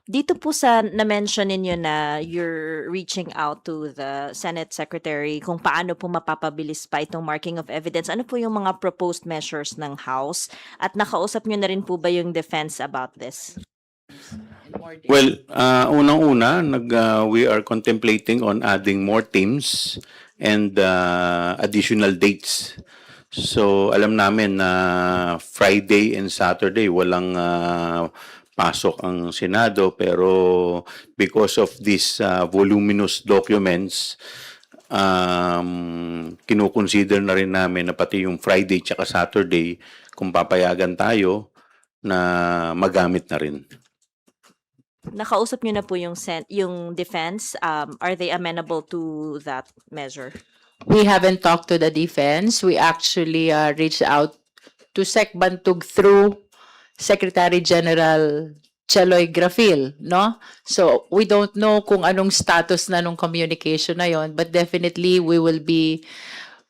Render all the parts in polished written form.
Dito po sa na-mention ninyo na you're reaching out to the Senate Secretary kung paano po mapapabilis pa itong marking of evidence. Ano po yung mga proposed measures ng House? At nakausap nyo na rin po ba yung defense about this? Well, unang-una, we are contemplating on adding more teams and additional dates. So, alam namin na Friday and Saturday walang pasok ang Senado, pero because of these voluminous documents, kinukonsider na rin namin na pati yung Friday tsaka Saturday, kung papayagan tayo, na magamit na rin. Nakausap nyo na po yung defense. Are they amenable to that measure? We haven't talked to the defense. We actually reached out to Sec Bantug through Secretary General Cheloy Grafil, no? So we don't know kung anong status na nung communication na yon, but definitely we will be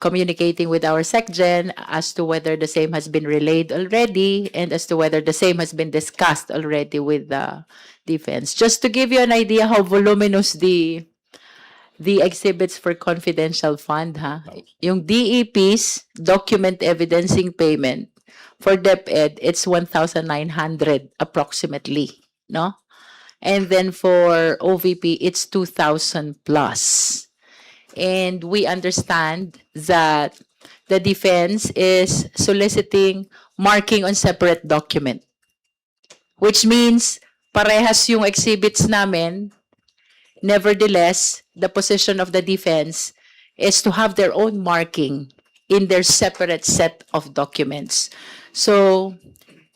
communicating with our SecGen as to whether the same has been relayed already and as to whether the same has been discussed already with the defense. Just to give you an idea how voluminous the exhibits for confidential fund, ha? Yung DEP's document evidencing payment for DepEd, it's 1,900 approximately, no? And then for OVP, it's 2,000 plus. And we understand that the defense is soliciting marking on separate document, which means parehas yung exhibits namin. Nevertheless, the position of the defense is to have their own marking in their separate set of documents. So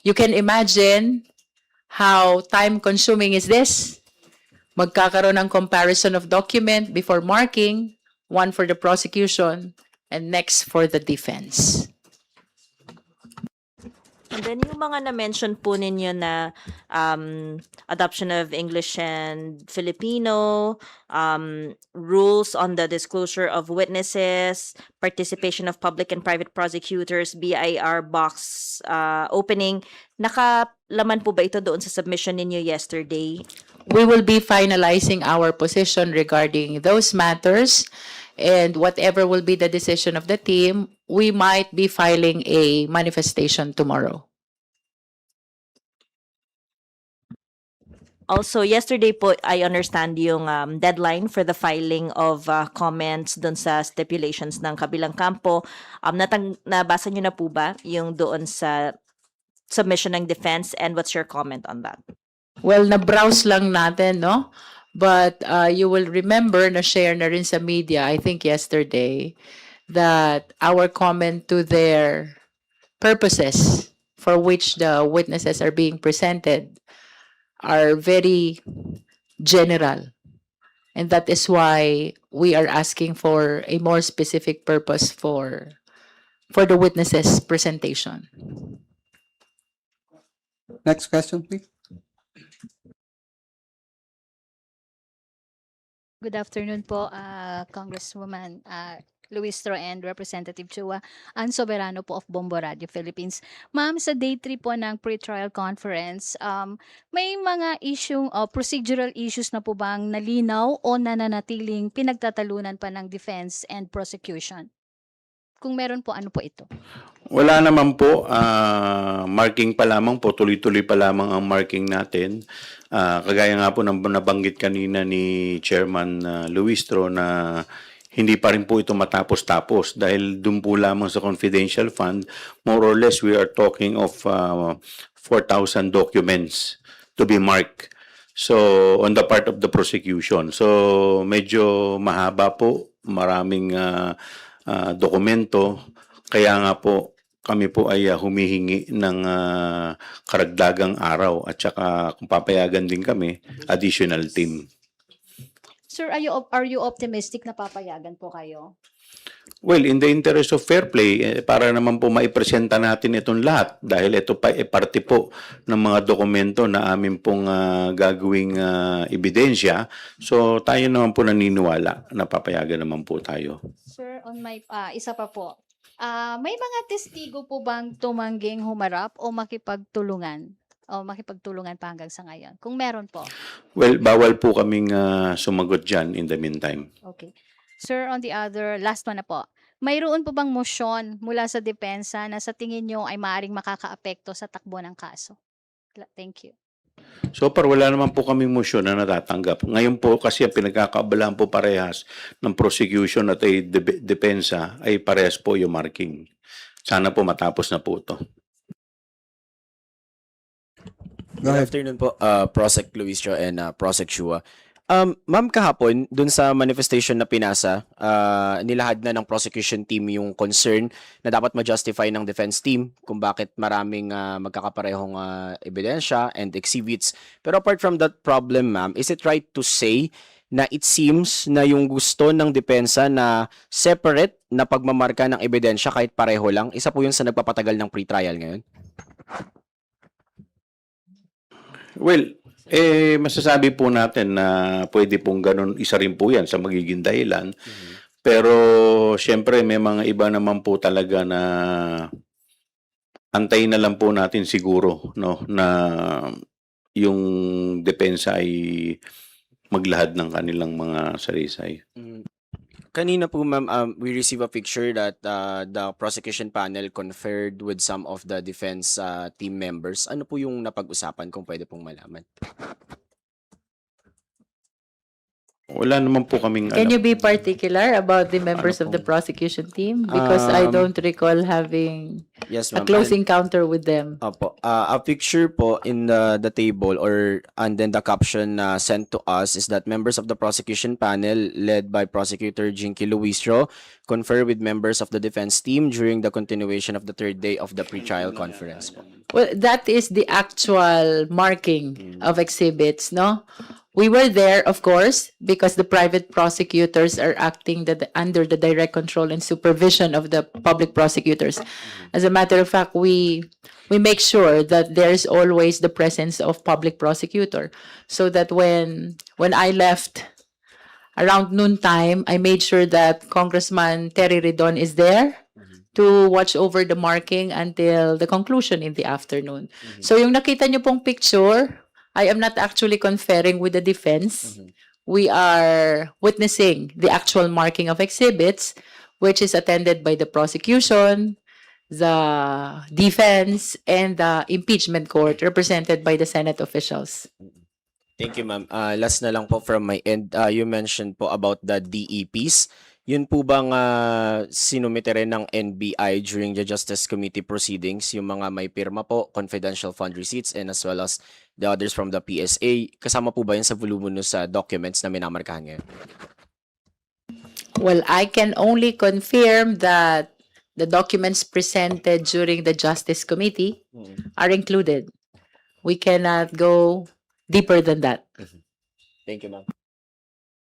you can imagine how time-consuming is this. Magkakaroon ng comparison of document before marking, one for the prosecution and next for the defense. And then yung mga na-mention po ninyo na adoption of English and Filipino, rules on the disclosure of witnesses, participation of public and private prosecutors, BIR box opening, nakalaman po ba ito doon sa submission ninyo yesterday? We will be finalizing our position regarding those matters, and whatever will be the decision of the team, we might be filing a manifestation tomorrow. Also, yesterday po, I understand yung deadline for the filing of comments doon sa stipulations ng kabilang kampo. Nabasa nyo na po ba yung doon sa submission ng defense, and what's your comment on that? Well, na-browse lang natin, no? But you will remember, na-share na rin sa media, I think yesterday, that our comment to their purposes for which the witnesses are being presented are very general. And that is why we are asking for a more specific purpose for the witnesses' presentation. Next question, please. Good afternoon po, Congresswoman Luistro and Representative Chua. Ann Soberano po of Bombo Radio Philippines. Ma'am, sa day 3 po ng pre-trial conference, may mga procedural issues na po bang nalinaw o nananatiling pinagtatalunan pa ng defense and prosecution? Kung meron po, ano po ito? Wala naman po, marking pa lamang po, tuloy-tuloy pa lamang ang marking natin. Kagaya nga po ng nabanggit kanina ni Chairman Luistro na hindi pa rin po ito matapos-tapos dahil dun po lamang sa confidential fund, more or less we are talking of 4,000 documents to be marked. So, on the part of the prosecution. So, medyo mahaba po, maraming dokumento. Kaya nga po, kami po ay humihingi ng karagdagang araw at saka kung papayagan din kami, additional team. Sir, are you optimistic na papayagan po kayo? Well, in the interest of fair play, para naman po maipresenta natin itong lahat dahil ito pa parte po ng mga dokumento na amin pong gagawing ebidensya. So, tayo naman po naniniwala na papayagan naman po tayo. Sir, on my isa pa po. May mga testigo po bang tumangging humarap o makipagtulungan o makipagtulungan pa hanggang sa ngayon? Kung meron po. Well, bawal po kaming sumagot dyan in the meantime. Okay. Sir, on the other, last one na po. Mayroon po bang motion mula sa depensa na sa tingin nyo ay maaaring makakaapekto sa takbo ng kaso? Thank you. So far, wala naman po kaming motion na natatanggap. Ngayon po kasi ang pinagkakaabalahan po parehas ng prosecution at ay depensa ay parehas po yung marking. Sana po matapos na po ito. Good afternoon po, Prosec Luistro and Prosec Shua. Ma'am, kahapon, dun sa manifestation na pinasa, nilahad na ng prosecution team yung concern na dapat ma-justify ng defense team kung bakit maraming magkakaparehong ebidensya and exhibits. Pero apart from that problem, ma'am, is it right to say na it seems na yung gusto ng depensa na separate na pagmamarka ng ebidensya kahit pareho lang, isa po yun sa nagpapatagal ng pre-trial ngayon? Well, masasabi po natin na pwede pong ganun, isa rin po yan sa magiging dahilan. Pero, syempre, may mga iba naman po talaga na antayin na lang po natin siguro, no, na yung depensa ay maglahad ng kanilang mga saraysay. Kanina po, ma'am, we received a picture that the prosecution panel conferred with some of the defense team members. Ano po yung napag-usapan kung pwede pong malaman? Wala naman po kaming Can alam. you be particular about the members of the prosecution team? Because I don't recall having Yes, a ma'am. close encounter with them. Opo. A picture po in the table and then the caption sent to us is that members of the prosecution panel led by Prosecutor Jinky Luistro confer with members of the defense team during the continuation of the third day of the pretrial conference po. Well, that is the actual marking of exhibits, no? We were there, of course, because the private prosecutors are acting under the direct control and supervision of the public prosecutors. As a matter of fact, we make sure that there's always the presence of public prosecutor, so that when I left around noontime, I made sure that Congressman Terry Ridon is there to watch over the marking until the conclusion in the afternoon. So yung nakita niyo pong picture, I am not actually conferring with the defense. We are witnessing the actual marking of exhibits, which is attended by the prosecution, the defense, and the impeachment court represented by the Senate officials. Thank you, ma'am. Last na lang po from my end. You mentioned po about the DEPs. Yun po bang sinumite rin ng NBI during the Justice Committee proceedings, yung mga may pirma po, confidential fund receipts, and as well as the others from the PSA? Kasama po ba yun sa voluminous documents na minamarkahan ngayon? Well, I can only confirm that the documents presented during the Justice Committee are included. We cannot go deeper than that. Thank you, ma'am.